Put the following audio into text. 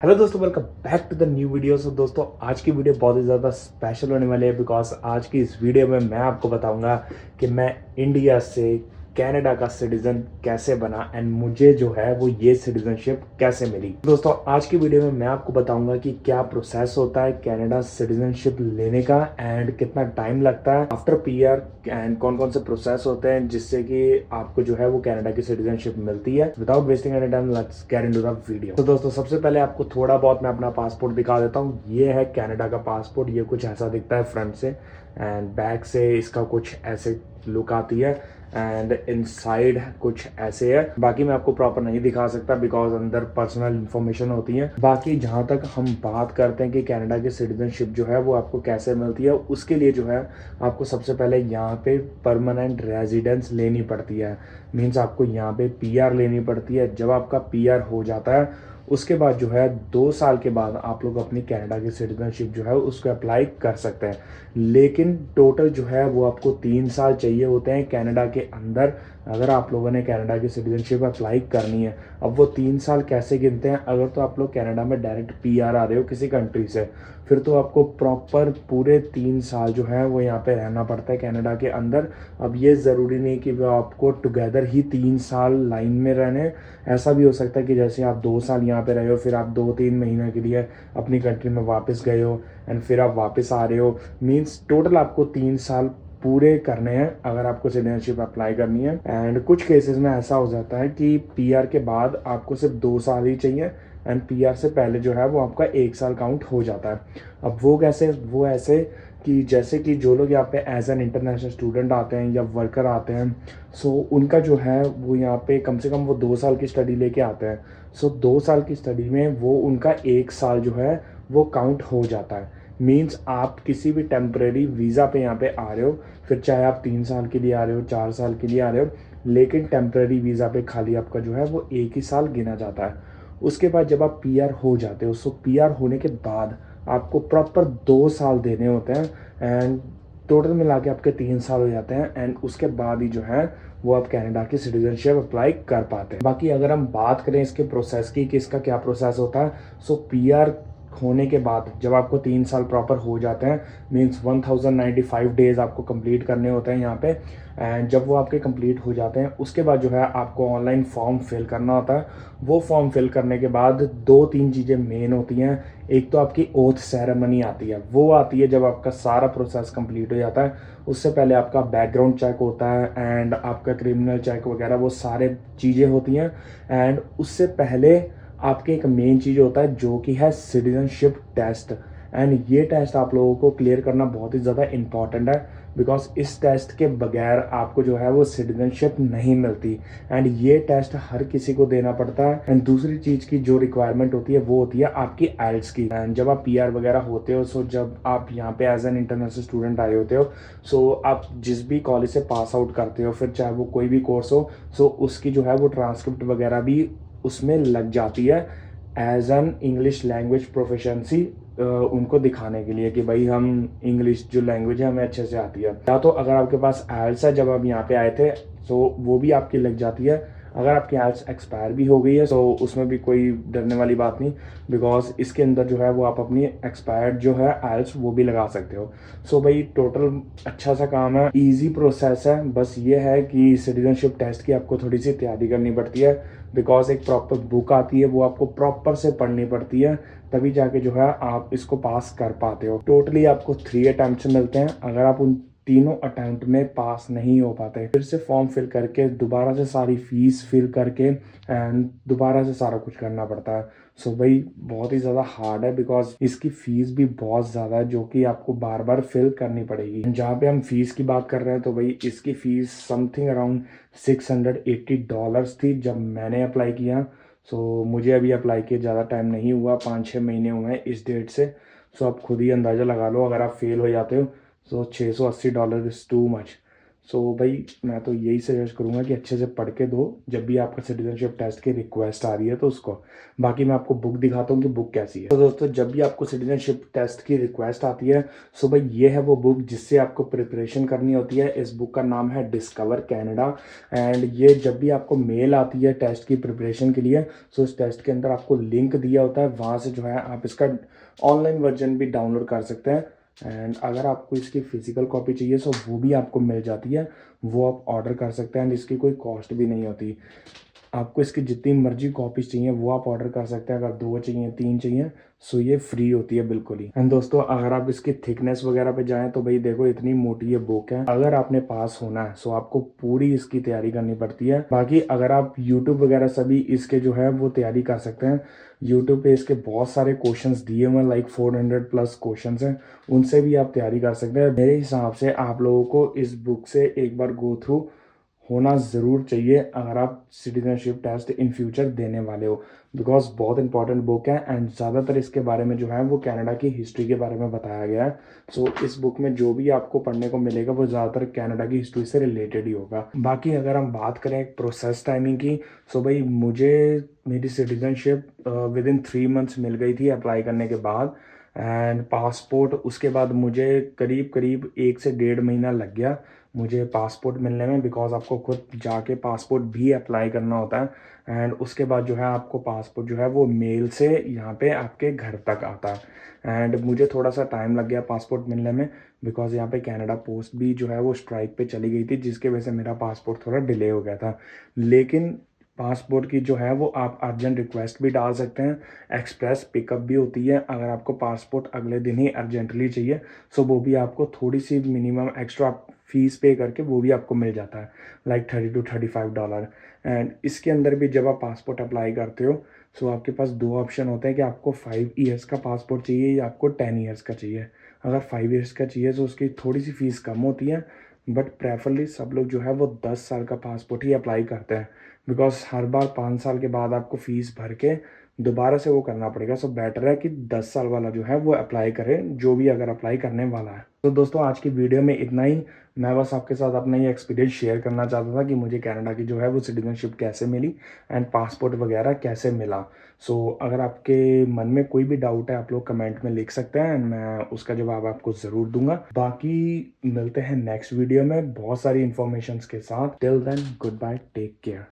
Hello दोस्तों, welcome back to the new video. So दोस्तों, आज की वीडियो बहुत ही ज़्यादा स्पेशल होने वाली है बिकॉज आज की इस वीडियो में मैं आपको बताऊंगा कि मैं इंडिया से कनाडा का सिटीज़न कैसे बना एंड मुझे जो है वो ये सिटीज़नशिप कैसे मिली। दोस्तों, आज की वीडियो में मैं आपको बताऊंगा कि क्या प्रोसेस होता है कनाडा सिटीज़नशिप लेने का एंड कितना टाइम लगता है आफ्टर पीआर एंड कौन कौन से प्रोसेस होते हैं जिससे कि आपको जो है वो कनाडा की सिटीजनशिप मिलती है। Without wasting any time, let's get into the video. तो दोस्तों, सबसे पहले आपको थोड़ा बहुत मैं अपना पासपोर्ट दिखा देता हूँ। ये है कनाडा का पासपोर्ट। ये कुछ ऐसा दिखता है फ्रंट से एंड बैक से इसका कुछ ऐसे लुक आती है एंड इनसाइड कुछ ऐसे है। बाकी मैं आपको प्रॉपर नहीं दिखा सकता बिकॉज अंदर पर्सनल इंफॉर्मेशन होती है। बाकी जहाँ तक हम बात करते हैं कि कनाडा की सिटीजनशिप जो है वो आपको कैसे मिलती है, उसके लिए जो है आपको सबसे पहले यहाँ पे परमानेंट रेजिडेंस लेनी पड़ती है। मीन्स आपको यहाँ पे पीआर लेनी पड़ती है। जब आपका पीआर हो जाता है उसके बाद जो है 2 साल के बाद आप लोग अपनी कनाडा की सिटीजनशिप जो है उसको अप्लाई कर सकते हैं। लेकिन टोटल जो है वो आपको 3 साल चाहिए होते हैं कनाडा के अंदर अगर आप लोगों ने कनाडा की सिटीजनशिप अप्लाई करनी है। अब वो 3 साल कैसे गिनते हैं? अगर तो आप लोग कनाडा में डायरेक्ट पीआर आ रहे हो किसी कंट्री से, फिर तो आपको प्रॉपर पूरे 3 साल जो है वो यहाँ पे रहना पड़ता है कनाडा के अंदर। अब ये ज़रूरी नहीं कि वो आपको टुगेदर ही 3 साल लाइन में रहने। ऐसा भी हो सकता है कि जैसे आप 2 साल यहाँ पे रहे हो, फिर आप 2-3 महीने के लिए अपनी कंट्री में वापस गए हो एंड फिर आप वापस आ रहे हो। मीन्स टोटल आपको 3 साल पूरे करने हैं अगर आपको सिटीजनशिप अप्लाई करनी है। एंड कुछ केसेस में ऐसा हो जाता है कि पीआर के बाद आपको सिर्फ 2 साल ही चाहिए एंड पीआर से पहले जो है वो आपका 1 साल काउंट हो जाता है। अब वो कैसे? वो ऐसे कि जैसे कि जो लोग यहाँ पे एज एन इंटरनेशनल स्टूडेंट आते हैं या वर्कर आते हैं, सो उनका जो है वो यहाँ पे कम से कम वो 2 साल की स्टडी लेके आते हैं। सो 2 साल की स्टडी में वो उनका 1 साल जो है वो काउंट हो जाता है। मीन्स आप किसी भी टेम्परेरी वीज़ा पे यहाँ पे आ रहे हो, फिर चाहे आप 3 साल के लिए आ रहे हो, 4 साल के लिए आ रहे हो, लेकिन टेम्परेरी वीज़ा पे खाली आपका जो है वो एक ही साल गिना जाता है। उसके बाद जब आप पीआर हो जाते हो, सो पीआर होने के बाद आपको प्रॉपर 2 साल देने होते हैं एंड टोटल मिला के आपके 3 साल हो जाते हैं एंड उसके बाद ही जो है वो आप कनाडा की सिटीजनशिप अप्लाई कर पाते हैं। बाकी अगर हम बात करें इसके प्रोसेस की कि इसका क्या प्रोसेस होता है, सो पीआर होने के बाद जब आपको 3 साल प्रॉपर हो जाते हैं, मीन्स 1095 डेज आपको कंप्लीट करने होते हैं यहाँ पे। एंड जब वो आपके कंप्लीट हो जाते हैं उसके बाद जो है आपको ऑनलाइन फॉर्म फिल करना होता है। वो फॉर्म फिल करने के बाद 2-3 चीज़ें मेन होती हैं। एक तो आपकी ओथ सेरेमनी आती है, वो आती है जब आपका सारा प्रोसेस कंप्लीट हो जाता है। उससे पहले आपका बैकग्राउंड चेक होता है एंड आपका क्रिमिनल चेक वगैरह वो सारे चीज़ें होती हैं। एंड उससे पहले आपके एक मेन चीज़ होता है जो कि है सिटीजनशिप टेस्ट। एंड ये टेस्ट आप लोगों को क्लियर करना बहुत ही ज़्यादा इम्पॉर्टेंट है बिकॉज इस टेस्ट के बगैर आपको जो है वो सिटीजनशिप नहीं मिलती। एंड ये टेस्ट हर किसी को देना पड़ता है। एंड दूसरी चीज़ की जो रिक्वायरमेंट होती है वो होती है आपकी आइल्स की। एंड जब आप पीआर वगैरह होते हो, सो जब आप यहाँ पे एज एन इंटरनेशनल स्टूडेंट आए होते हो, सो आप जिस भी कॉलेज से पास आउट करते हो, फिर चाहे वो कोई भी कोर्स हो, सो उसकी जो है वो ट्रांसक्रिप्ट वगैरह भी उसमें लग जाती है as an English language proficiency उनको दिखाने के लिए कि भाई हम इंग्लिश जो लैंग्वेज है हमें अच्छे से आती है। या तो अगर आपके पास आइल्स है जब आप यहाँ पे आए थे, तो वो भी आपकी लग जाती है। अगर आपकी आइल्स एक्सपायर भी हो गई है तो उसमें भी कोई डरने वाली बात नहीं बिकॉज इसके अंदर जो है वो आप अपनी एक्सपायर्ड जो है आइल्स वो भी लगा सकते हो। सो भाई टोटल अच्छा सा काम है, इजी प्रोसेस है। बस ये है कि सिटीजनशिप टेस्ट की आपको थोड़ी सी तैयारी करनी पड़ती है बिकॉज एक प्रॉपर बुक आती है वो आपको प्रॉपर से पढ़नी पड़ती है, तभी जाके जो है आप इसको पास कर पाते हो। टोटली आपको 3 अटेम्प्ट मिलते हैं। अगर आप उन तीनों अटेम्प्ट में पास नहीं हो पाते, फिर से फॉर्म फिल करके दोबारा से सारी फीस फिल करके एंड दोबारा से सारा कुछ करना पड़ता है। सो भाई बहुत ही ज़्यादा हार्ड है बिकॉज इसकी फ़ीस भी बहुत ज़्यादा है जो कि आपको बार बार फिल करनी पड़ेगी। जहाँ पे हम फीस की बात कर रहे हैं तो भाई इसकी फ़ीस समथिंग अराउंड $680 थी जब मैंने अप्लाई किया। सो मुझे अभी अप्लाई किए ज़्यादा टाइम नहीं हुआ, 5-6 महीने हुए हैं इस डेट से। सो आप खुद ही अंदाज़ा लगा लो, अगर आप फेल हो जाते हो सो $680 इज़ टू मच। सो भाई मैं तो यही सजेस्ट करूँगा कि अच्छे से पढ़ के दो जब भी आपका सिटीजनशिप टेस्ट की रिक्वेस्ट आ रही है तो उसको। बाकी मैं आपको बुक दिखाता हूँ कि बुक कैसी है। तो दोस्तों जब भी आपको सिटीजनशिप टेस्ट की रिक्वेस्ट आती है, सो भाई ये है वो बुक जिससे आपको प्रिपरेशन करनी होती है। इस बुक का नाम है डिस्कवर कैनेडा। एंड ये जब भी आपको मेल आती है टेस्ट की प्रिपरेशन के लिए, सो इस टेस्ट के अंदर आपको लिंक दिया होता है, वहाँ से जो है आप इसका ऑनलाइन वर्जन भी डाउनलोड कर सकते हैं। एंड अगर आपको इसकी फिजिकल कॉपी चाहिए सो वो भी आपको मिल जाती है, वो आप ऑर्डर कर सकते हैं। एंड इसकी कोई कॉस्ट भी नहीं होती। आपको इसकी जितनी मर्जी कॉपीज चाहिए वो आप ऑर्डर कर सकते हैं। अगर 2 चाहिए 3 चाहिए सो ये फ्री होती है बिल्कुल ही। एंड दोस्तों अगर आप इसकी थिकनेस वगैरह पे जाएं तो भाई देखो इतनी मोटी ये बुक है। अगर आपने पास होना है सो आपको पूरी इसकी तैयारी करनी पड़ती है। बाकी अगर आप यूट्यूब वगैरह से भी इसके जो है वो तैयारी कर सकते हैं। यूट्यूब पे इसके बहुत सारे क्वेश्चंस दिए हुए हैं, लाइक 400 प्लस क्वेश्चंस हैं, उनसे भी आप तैयारी कर सकते हैं। मेरे हिसाब से आप लोगों को इस बुक से एक बार गो थ्रू होना ज़रूर चाहिए अगर आप सिटीजनशिप टेस्ट इन फ्यूचर देने वाले हो, बिकॉज बहुत इंपॉर्टेंट बुक है। एंड ज़्यादातर इसके बारे में जो है वो कनाडा की हिस्ट्री के बारे में बताया गया है। सो इस बुक में जो भी आपको पढ़ने को मिलेगा वो ज़्यादातर कनाडा की हिस्ट्री से रिलेटेड ही होगा। बाकी अगर हम बात करें प्रोसेस टाइमिंग की, सो भाई मुझे मेरी सिटीजनशिप विद इन 3 मंथ्स मिल गई थी अप्लाई करने के बाद। एंड पासपोर्ट उसके बाद मुझे करीब करीब 1 से 1.5 महीना लग गया मुझे पासपोर्ट मिलने में, बिकॉज आपको खुद जाके पासपोर्ट भी अप्लाई करना होता है। एंड उसके बाद जो है आपको पासपोर्ट जो है वो मेल से यहाँ पे आपके घर तक आता है। एंड मुझे थोड़ा सा टाइम लग गया पासपोर्ट मिलने में, बिकॉज यहाँ पे कनाडा पोस्ट भी जो है वो स्ट्राइक पे चली गई थी, जिसके वजह से मेरा पासपोर्ट थोड़ा डिले हो गया था। लेकिन पासपोर्ट की जो है वो आप अर्जेंट रिक्वेस्ट भी डाल सकते हैं। एक्सप्रेस पिकअप भी होती है अगर आपको पासपोर्ट अगले दिन ही अर्जेंटली चाहिए, सो वो भी आपको थोड़ी सी मिनिमम एक्स्ट्रा फीस पे करके वो भी आपको मिल जाता है, लाइक $30 to $35। एंड इसके अंदर भी जब आप पासपोर्ट अप्लाई करते हो सो आपके पास 2 ऑप्शन होते हैं कि आपको 5 ईयर्स का पासपोर्ट चाहिए या आपको 10 ईयर्स का चाहिए। अगर 5 ईयर्स का चाहिए तो उसकी थोड़ी सी फीस कम होती है, बट प्रेफरली सब लोग जो है वो 10 साल का पासपोर्ट ही अप्लाई करते हैं, बिकॉज हर बार 5 साल के बाद आपको फीस भर के दोबारा से वो करना पड़ेगा। सो बेटर है कि 10 साल वाला जो है वो अप्लाई करें, जो भी अगर अप्लाई करने वाला है। तो दोस्तों आज की वीडियो में इतना ही। मैं बस आपके साथ अपना ये एक्सपीरियंस शेयर करना चाहता था कि मुझे कनाडा की जो है वो सिटीजनशिप कैसे मिली एंड पासपोर्ट वगैरह कैसे मिला। सो अगर आपके मन में कोई भी डाउट है आप लोग कमेंट में लिख सकते हैं एंड मैं उसका जवाब आपको ज़रूर दूंगा। बाकी मिलते हैं नेक्स्ट वीडियो में बहुत सारी इन्फॉर्मेशन के साथ। Till then goodbye, take care.